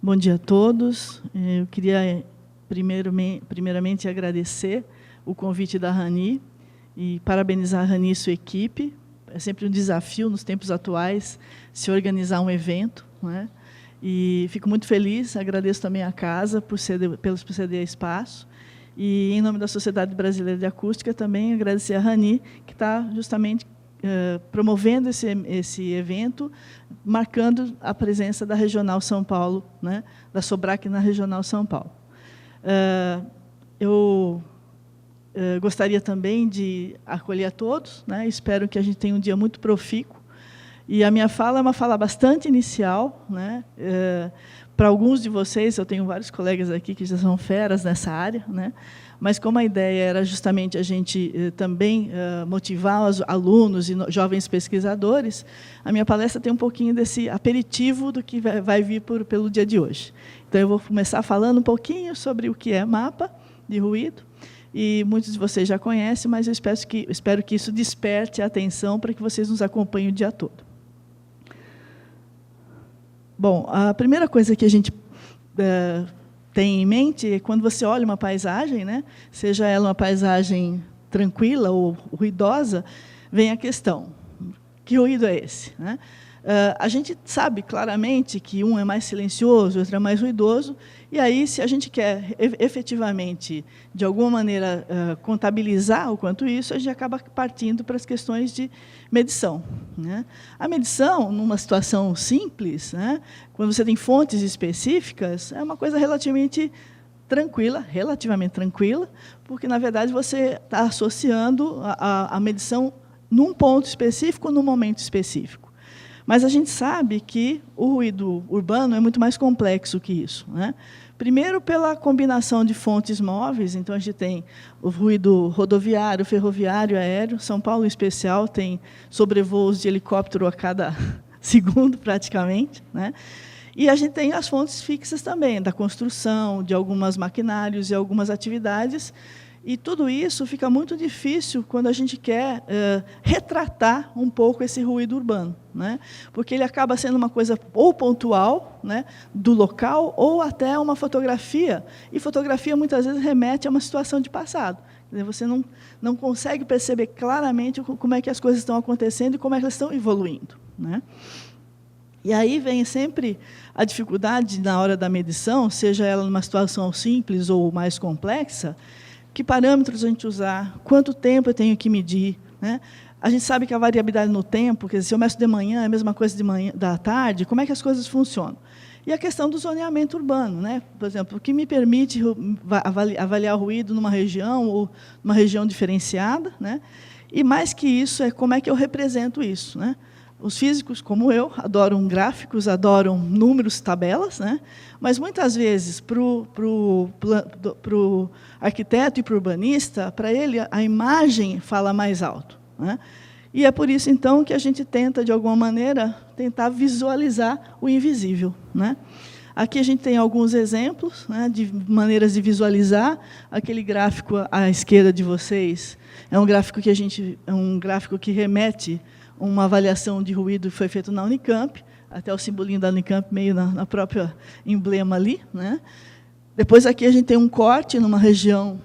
Bom dia a todos. Eu queria, primeiramente, agradecer o convite da Rani e parabenizar a Rani e sua equipe. É sempre um desafio, nos tempos atuais, se organizar um evento, né? E fico muito feliz, agradeço também à casa por ceder espaço. E, em nome da Sociedade Brasileira de Acústica, também agradecer a Rani, que está justamente promovendo esse evento, marcando a presença da Regional São Paulo, né, da Sobrac na Regional São Paulo. Eu gostaria também de acolher a todos, né, espero que a gente tenha um dia muito profícuo. E a minha fala é uma fala bastante inicial, né, para alguns de vocês, eu tenho vários colegas aqui que já são feras nessa área, né, mas como a ideia era justamente a gente também motivar os alunos e jovens pesquisadores, a minha palestra tem um pouquinho desse aperitivo do que vai vir pelo dia de hoje. Então, eu vou começar falando um pouquinho sobre o que é mapa de ruído, e muitos de vocês já conhecem, mas eu espero que isso desperte a atenção para que vocês nos acompanhem o dia todo. Bom, a primeira coisa que a gente tem em mente é quando você olha uma paisagem, né, seja ela uma paisagem tranquila ou ruidosa, vem a questão: que ruído é esse, né? A gente sabe claramente que um é mais silencioso, o outro é mais ruidoso, e aí, se a gente quer efetivamente, de alguma maneira, contabilizar o quanto isso, a gente acaba partindo para as questões de medição, né? A medição, numa situação simples, né, quando você tem fontes específicas, é uma coisa relativamente tranquila, porque, na verdade, você está associando a medição num ponto específico, num momento específico. Mas a gente sabe que o ruído urbano é muito mais complexo que isso, né? Primeiro, pela combinação de fontes móveis, então a gente tem o ruído rodoviário, ferroviário, aéreo. São Paulo, em especial, tem sobrevoos de helicóptero a cada segundo, praticamente, né? E a gente tem as fontes fixas também, da construção, de alguns maquinários e algumas atividades. E tudo isso fica muito difícil quando a gente quer retratar um pouco esse ruído urbano, né? Porque ele acaba sendo uma coisa ou pontual, né, do local, ou até uma fotografia. E fotografia, muitas vezes, remete a uma situação de passado. Quer dizer, você não consegue perceber claramente como é que as coisas estão acontecendo e como é que elas estão evoluindo, né? E aí vem sempre a dificuldade, na hora da medição, seja ela numa situação simples ou mais complexa, que parâmetros a gente usar, quanto tempo eu tenho que medir, né? A gente sabe que a variabilidade no tempo, quer dizer, se eu meço de manhã, é a mesma coisa de manhã, da tarde, como é que as coisas funcionam? E a questão do zoneamento urbano, né? Por exemplo, o que me permite avaliar o ruído numa região ou numa região diferenciada, né? E, mais que isso, é como é que eu represento isso, né? Os físicos, como eu, adoram gráficos, adoram números, tabelas, né? Mas, muitas vezes, para o arquiteto e para o urbanista, para ele, a imagem fala mais alto, né? E é por isso, então, que a gente tenta, de alguma maneira, tentar visualizar o invisível, né? Aqui a gente tem alguns exemplos, né, de maneiras de visualizar. Aquele gráfico à esquerda de vocês é um gráfico que remete uma avaliação de ruído que foi feita na Unicamp, até o simbolinho da Unicamp meio na própria emblema ali, né? Depois, aqui a gente tem um corte numa região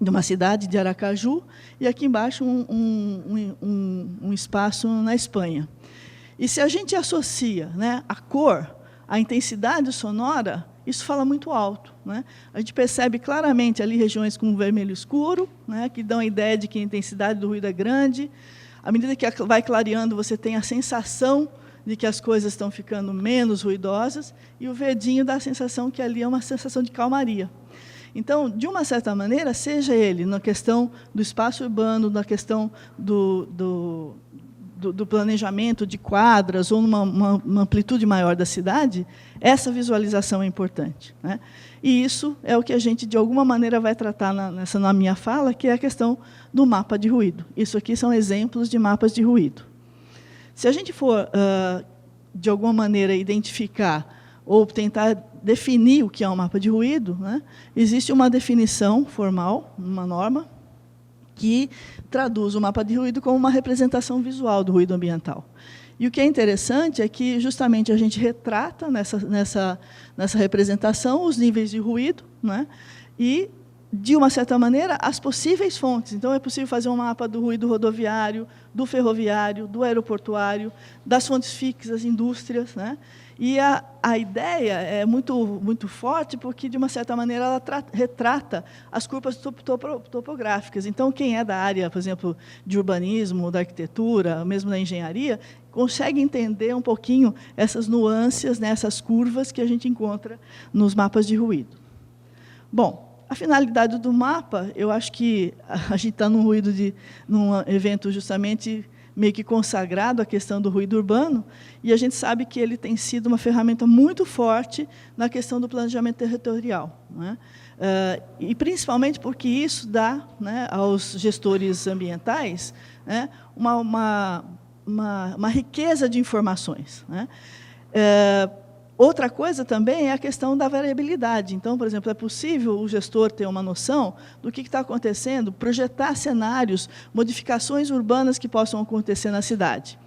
de uma cidade de Aracaju, e aqui embaixo um espaço na Espanha. E se a gente associa, né, a cor, a intensidade sonora, isso fala muito alto, né? A gente percebe claramente ali regiões com vermelho escuro, né, que dão a ideia de que a intensidade do ruído é grande. À medida que vai clareando, você tem a sensação de que as coisas estão ficando menos ruidosas, e o verdinho dá a sensação que ali é uma sensação de calmaria. Então, de uma certa maneira, seja ele na questão do espaço urbano, na questão do planejamento de quadras, ou numa amplitude maior da cidade, essa visualização é importante, né? E isso é o que a gente, de alguma maneira, vai tratar na minha fala, que é a questão do mapa de ruído. Isso aqui são exemplos de mapas de ruído. Se a gente for, de alguma maneira, identificar ou tentar definir o que é um mapa de ruído, né, existe uma definição formal, uma norma, que traduz o mapa de ruído como uma representação visual do ruído ambiental. E o que é interessante é que, justamente, a gente retrata nessa representação os níveis de ruído, né? E, de uma certa maneira, as possíveis fontes. Então, é possível fazer um mapa do ruído rodoviário, do ferroviário, do aeroportuário, das fontes fixas, indústrias, né? E a ideia é muito forte, porque, de uma certa maneira, ela retrata as curvas topográficas. Então, quem é da área, por exemplo, de urbanismo, da arquitetura, mesmo da engenharia, consegue entender um pouquinho essas nuances, né, essas curvas que a gente encontra nos mapas de ruído. Bom, a finalidade do mapa, eu acho que a gente está num evento justamente meio que consagrado à questão do ruído urbano, e a gente sabe que ele tem sido uma ferramenta muito forte na questão do planejamento territorial, né? E principalmente porque isso dá, né, aos gestores ambientais, né, uma riqueza de informações, né? Outra coisa também é a questão da variabilidade. Então, por exemplo, é possível o gestor ter uma noção do que está acontecendo, projetar cenários, modificações urbanas que possam acontecer na cidade.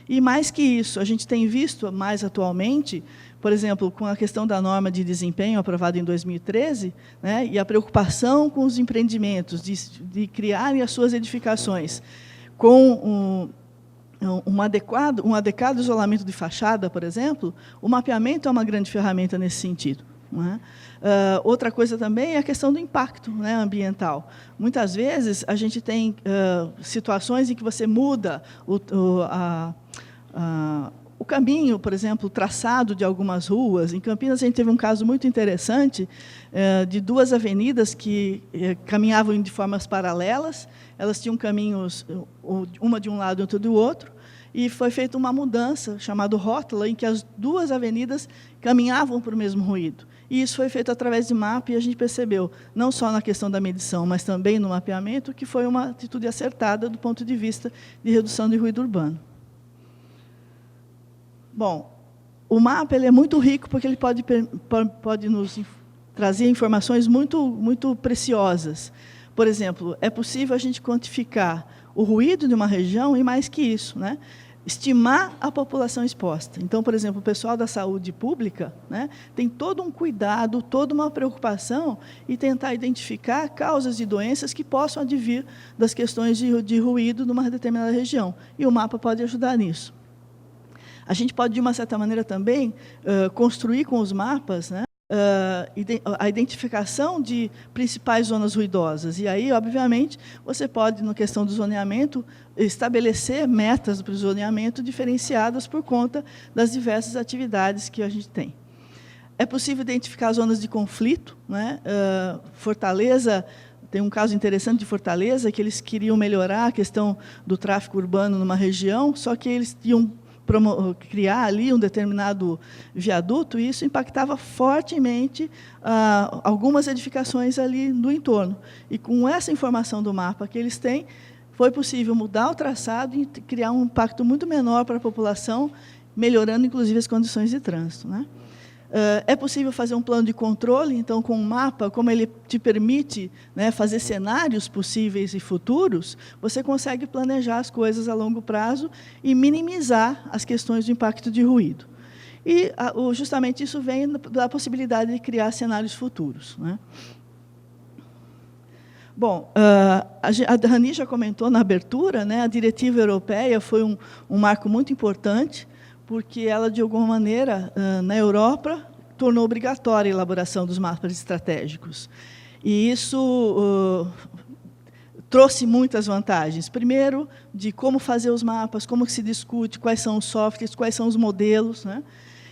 E, mais que isso, a gente tem visto mais atualmente, por exemplo, com a questão da norma de desempenho aprovada em 2013, né, e a preocupação com os empreendimentos, de criarem as suas edificações com um adequado isolamento de fachada, por exemplo, o mapeamento é uma grande ferramenta nesse sentido, né? Outra coisa também é a questão do impacto, né, ambiental. Muitas vezes, a gente tem situações em que você muda o caminho, por exemplo, o traçado de algumas ruas. Em Campinas, a gente teve um caso muito interessante de duas avenidas que caminhavam de formas paralelas. Elas tinham caminhos, uma de um lado e outra do outro, e foi feita uma mudança, chamada rótula, em que as duas avenidas caminhavam para o mesmo ruído. E isso foi feito através de mapa, e a gente percebeu, não só na questão da medição, mas também no mapeamento, que foi uma atitude acertada do ponto de vista de redução de ruído urbano. Bom, o mapa ele é muito rico, porque ele pode nos trazer informações muito preciosas. Por exemplo, é possível a gente quantificar o ruído de uma região e, mais que isso, né, estimar a população exposta. Então, por exemplo, o pessoal da saúde pública, né, tem todo um cuidado, toda uma preocupação em tentar identificar causas de doenças que possam advir das questões de ruído numa determinada região. E o mapa pode ajudar nisso. A gente pode, de uma certa maneira, também construir com os mapas, né, a identificação de principais zonas ruidosas. E aí, obviamente, você pode, na questão do zoneamento, estabelecer metas para o zoneamento diferenciadas por conta das diversas atividades que a gente tem. É possível identificar zonas de conflito, né? Fortaleza, tem um caso interessante de Fortaleza, que eles queriam melhorar a questão do tráfego urbano numa região, só que eles iam criar ali um determinado viaduto, e isso impactava fortemente algumas edificações ali do entorno. E, com essa informação do mapa que eles têm, foi possível mudar o traçado e criar um impacto muito menor para a população, melhorando, inclusive, as condições de trânsito, né? É possível fazer um plano de controle. Então, com o mapa, como ele te permite, né, fazer cenários possíveis e futuros, você consegue planejar as coisas a longo prazo e minimizar as questões do impacto de ruído. E, justamente, isso vem da possibilidade de criar cenários futuros, né? Bom, a Rani já comentou na abertura, né, a diretiva europeia foi um marco muito importante, porque ela, de alguma maneira, na Europa, tornou obrigatória a elaboração dos mapas estratégicos. E isso trouxe muitas vantagens. Primeiro, de como fazer os mapas, como se discute, quais são os softwares, quais são os modelos, né?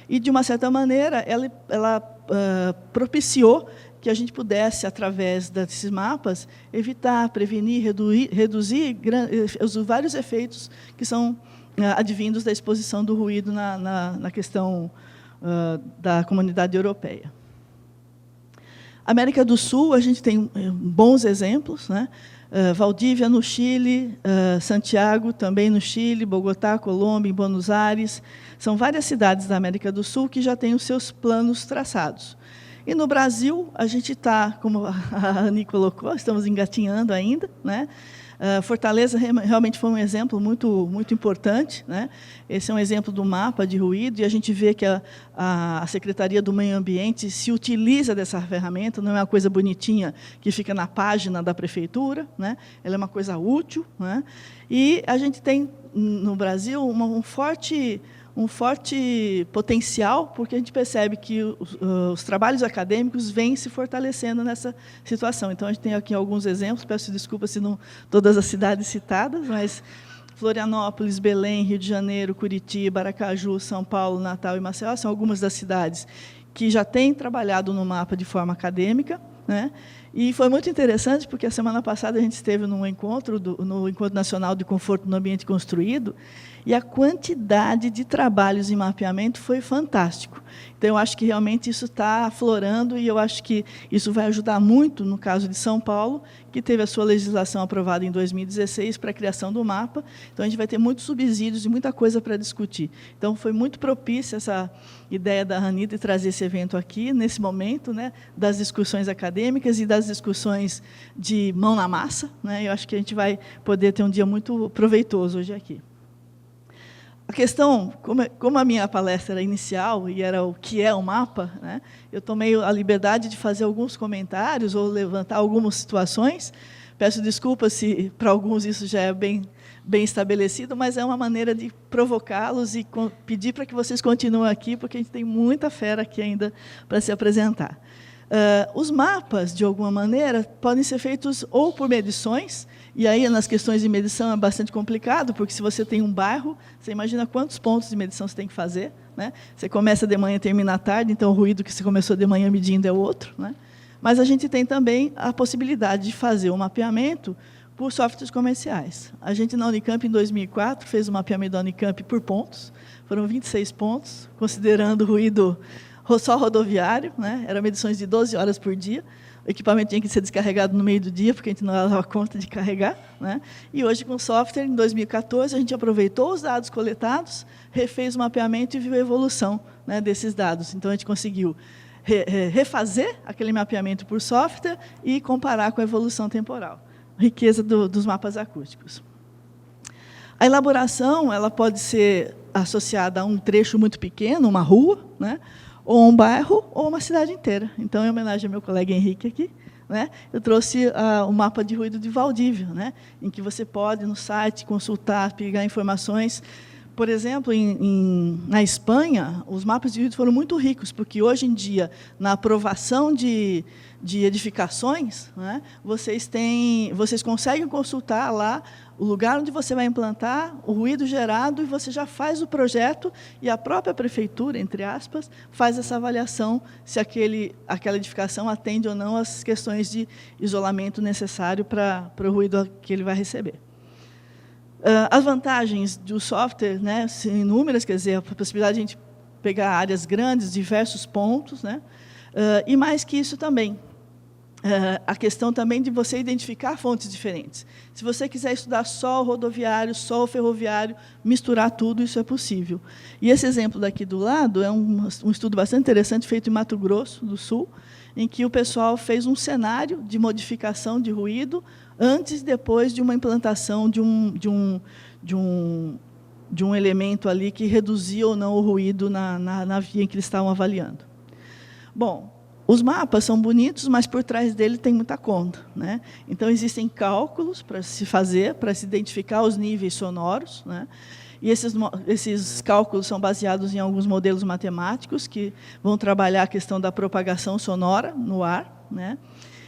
E, de uma certa maneira, ela propiciou que a gente pudesse, através desses mapas, evitar, prevenir, reduzir os vários efeitos que são advindos da exposição do ruído na questão da comunidade europeia. América do Sul, a gente tem bons exemplos, né? Valdívia, no Chile, Santiago, também no Chile, Bogotá, Colômbia, em Buenos Aires. São várias cidades da América do Sul que já têm os seus planos traçados. E, no Brasil, a gente está, como a Ani colocou, estamos engatinhando ainda, né? Fortaleza realmente foi um exemplo muito importante, né? Esse é um exemplo do mapa de ruído, e a gente vê que a Secretaria do Meio Ambiente se utiliza dessa ferramenta, não é uma coisa bonitinha que fica na página da prefeitura, né? Ela é uma coisa útil, né? E a gente tem, no Brasil, um forte potencial, porque a gente percebe que os trabalhos acadêmicos vêm se fortalecendo nessa situação. Então, a gente tem aqui alguns exemplos, peço desculpa se não todas as cidades citadas, mas Florianópolis, Belém, Rio de Janeiro, Curitiba, Aracaju, São Paulo, Natal e Maceió são algumas das cidades que já têm trabalhado no mapa de forma acadêmica, né? E foi muito interessante, porque a semana passada a gente esteve no Encontro Nacional de Conforto no Ambiente Construído, e a quantidade de trabalhos em mapeamento foi fantástico. Então, eu acho que realmente isso está aflorando, e eu acho que isso vai ajudar muito, no caso de São Paulo, que teve a sua legislação aprovada em 2016 para a criação do mapa. Então, a gente vai ter muitos subsídios e muita coisa para discutir. Então, foi muito propícia essa ideia da Ranita de trazer esse evento aqui, nesse momento, né, das discussões acadêmicas e das discussões de mão na massa, né? Eu acho que a gente vai poder ter um dia muito proveitoso hoje aqui. A questão, como a minha palestra era inicial e era o que é o mapa, né, eu tomei a liberdade de fazer alguns comentários ou levantar algumas situações. Peço desculpas se para alguns isso já é bem estabelecido, mas é uma maneira de provocá-los e pedir para que vocês continuem aqui, porque a gente tem muita fera aqui ainda para se apresentar. Os mapas, de alguma maneira, podem ser feitos ou por medições, e aí, nas questões de medição, é bastante complicado, porque se você tem um bairro, você imagina quantos pontos de medição você tem que fazer, né? Você começa de manhã e termina à tarde, então o ruído que você começou de manhã medindo é outro, né? Mas a gente tem também a possibilidade de fazer o mapeamento por softwares comerciais. A gente, na Unicamp, em 2004, fez o mapeamento da Unicamp por pontos, foram 26 pontos, considerando ruído só rodoviário, né? Eram medições de 12 horas por dia. O equipamento tinha que ser descarregado no meio do dia, porque a gente não dava conta de carregar, né? E hoje, com o software, em 2014, a gente aproveitou os dados coletados, refez o mapeamento e viu a evolução, né, desses dados. Então, a gente conseguiu refazer aquele mapeamento por software e comparar com a evolução temporal. Riqueza dos mapas acústicos. A elaboração ela pode ser associada a um trecho muito pequeno, uma rua, né, ou um bairro, ou uma cidade inteira. Então, em homenagem ao meu colega Henrique aqui, né, eu trouxe o mapa de ruído de Valdívia, né, em que você pode, no site, consultar, pegar informações. Por exemplo, na Espanha, os mapas de ruído foram muito ricos, porque, hoje em dia, na aprovação de edificações, né, vocês conseguem consultar lá o lugar onde você vai implantar, o ruído gerado, e você já faz o projeto, e a própria prefeitura, entre aspas, faz essa avaliação se aquela edificação atende ou não às questões de isolamento necessário para o ruído que ele vai receber. As vantagens do software, né, são inúmeras, quer dizer, a possibilidade de a gente pegar áreas grandes, diversos pontos, né, e mais que isso também, a questão também de você identificar fontes diferentes. Se você quiser estudar só o rodoviário, só o ferroviário, misturar tudo, isso é possível. E esse exemplo daqui do lado é um estudo bastante interessante, feito em Mato Grosso do Sul, em que o pessoal fez um cenário de modificação de ruído antes e depois de uma implantação de um elemento ali que reduzia ou não o ruído na via em que eles estavam avaliando. Bom, os mapas são bonitos, mas por trás dele tem muita conta, né? Então, existem cálculos para se fazer, para se identificar os níveis sonoros, né? E esses cálculos são baseados em alguns modelos matemáticos que vão trabalhar a questão da propagação sonora no ar, né?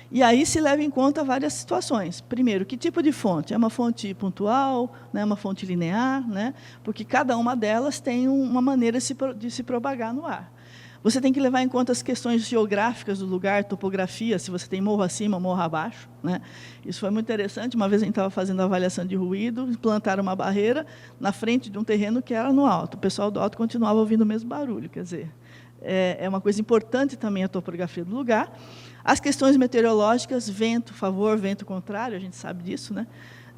E aí se leva em conta várias situações. Primeiro, que tipo de fonte? É uma fonte pontual, né? Uma fonte linear, né? Porque cada uma delas tem uma maneira de se propagar no ar. Você tem que levar em conta as questões geográficas do lugar, topografia, se você tem morro acima, morro abaixo, né? Isso foi muito interessante. Uma vez a gente estava fazendo a avaliação de ruído, implantaram uma barreira na frente de um terreno que era no alto. O pessoal do alto continuava ouvindo o mesmo barulho. Quer dizer, é uma coisa importante também a topografia do lugar. As questões meteorológicas, vento a favor, vento contrário, a gente sabe disso, né?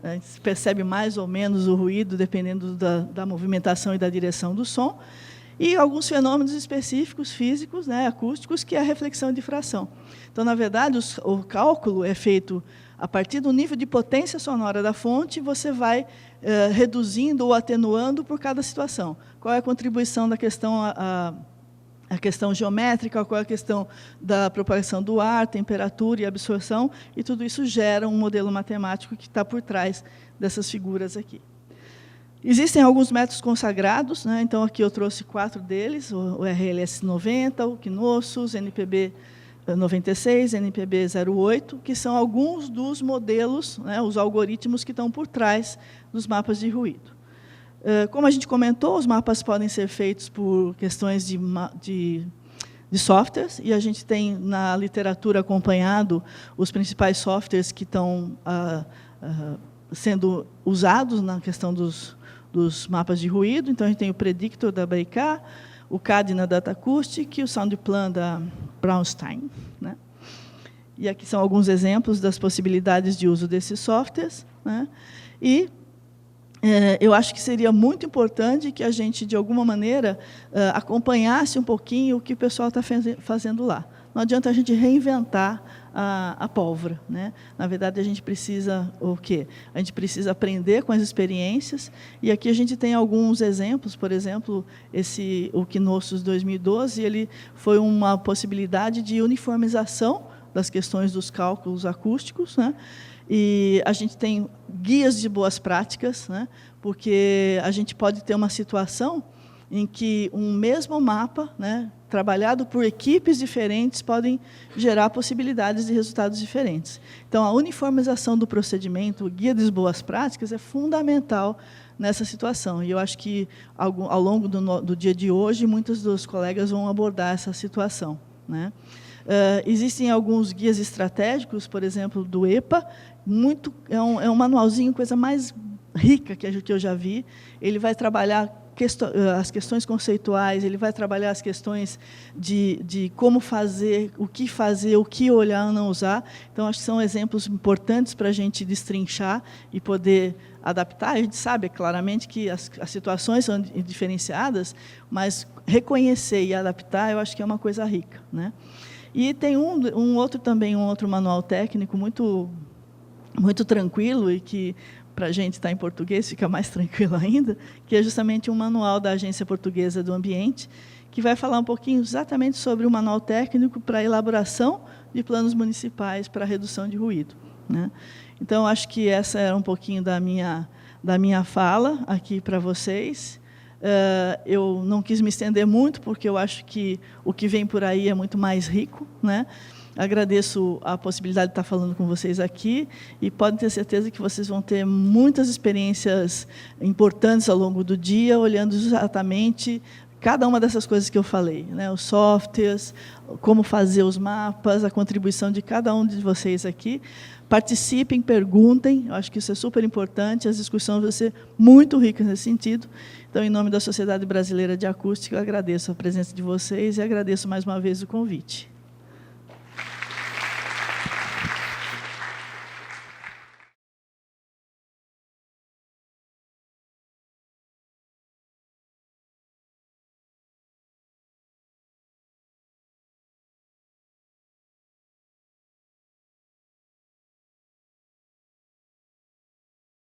A gente percebe mais ou menos o ruído, dependendo da movimentação e da direção do som. E alguns fenômenos específicos, físicos, né, acústicos, que é a reflexão e difração. Então, na verdade, o cálculo é feito A partir do nível de potência sonora da fonte, você vai reduzindo ou atenuando por cada situação. Qual é a contribuição da questão, a questão geométrica, qual é a questão da propagação do ar, temperatura e absorção, e tudo isso gera um modelo matemático que está por trás dessas figuras aqui. Existem alguns métodos consagrados, né? Então, aqui eu trouxe 4 deles, o RLS 90, o Knossos, NPB 96, NPB 08, que são alguns dos modelos, né, os algoritmos que estão por trás dos mapas de ruído. Como a gente comentou, os mapas podem ser feitos por questões de softwares, e a gente tem, na literatura, acompanhado os principais softwares que estão sendo usados na questão dos mapas de ruído. Então, a gente tem o Predictor, da BK, o Cadena Data Acoustic e o Soundplan da Braunstein, né? E aqui são alguns exemplos das possibilidades de uso desses softwares, né? E eu acho que seria muito importante que a gente, de alguma maneira, acompanhasse um pouquinho o que o pessoal está fazendo lá. Não adianta a gente reinventar a pólvora, né? Na verdade, a gente precisa o quê? A gente precisa aprender com as experiências, e aqui a gente tem alguns exemplos. Por exemplo, o Knossos 2012, ele foi uma possibilidade de uniformização das questões dos cálculos acústicos, né? E a gente tem guias de boas práticas, né? Porque a gente pode ter uma situação em que um mesmo mapa, né, trabalhado por equipes diferentes, podem gerar possibilidades de resultados diferentes. Então, a uniformização do procedimento, o guia das boas práticas, é fundamental nessa situação. E eu acho que, ao longo do dia de hoje, muitos dos colegas vão abordar essa situação, né? Existem alguns guias estratégicos, por exemplo, do EPA, é um manualzinho, coisa mais rica que eu já vi. Ele vai trabalhar as questões conceituais, ele vai trabalhar as questões de como fazer, o que olhar, não usar. Então, acho que são exemplos importantes para a gente destrinchar e poder adaptar. A gente sabe claramente que as situações são diferenciadas, mas reconhecer e adaptar, eu acho que é uma coisa rica, né? E tem um outro manual técnico muito tranquilo, e que, para a gente estar em português, fica mais tranquilo ainda, que é justamente um manual da Agência Portuguesa do Ambiente, que vai falar um pouquinho exatamente sobre o manual técnico para a elaboração de planos municipais para a redução de ruído, né? Então, acho que essa era um pouquinho da minha fala aqui para vocês. Eu não quis me estender muito, porque eu acho que o que vem por aí é muito mais rico, né? Agradeço a possibilidade de estar falando com vocês aqui, e podem ter certeza que vocês vão ter muitas experiências importantes ao longo do dia, olhando exatamente cada uma dessas coisas que eu falei, né? Os softwares, como fazer os mapas, a contribuição de cada um de vocês aqui. Participem, perguntem, eu acho que isso é super importante, as discussões vão ser muito ricas nesse sentido. Então, em nome da Sociedade Brasileira de Acústica, eu agradeço a presença de vocês e agradeço mais uma vez o convite.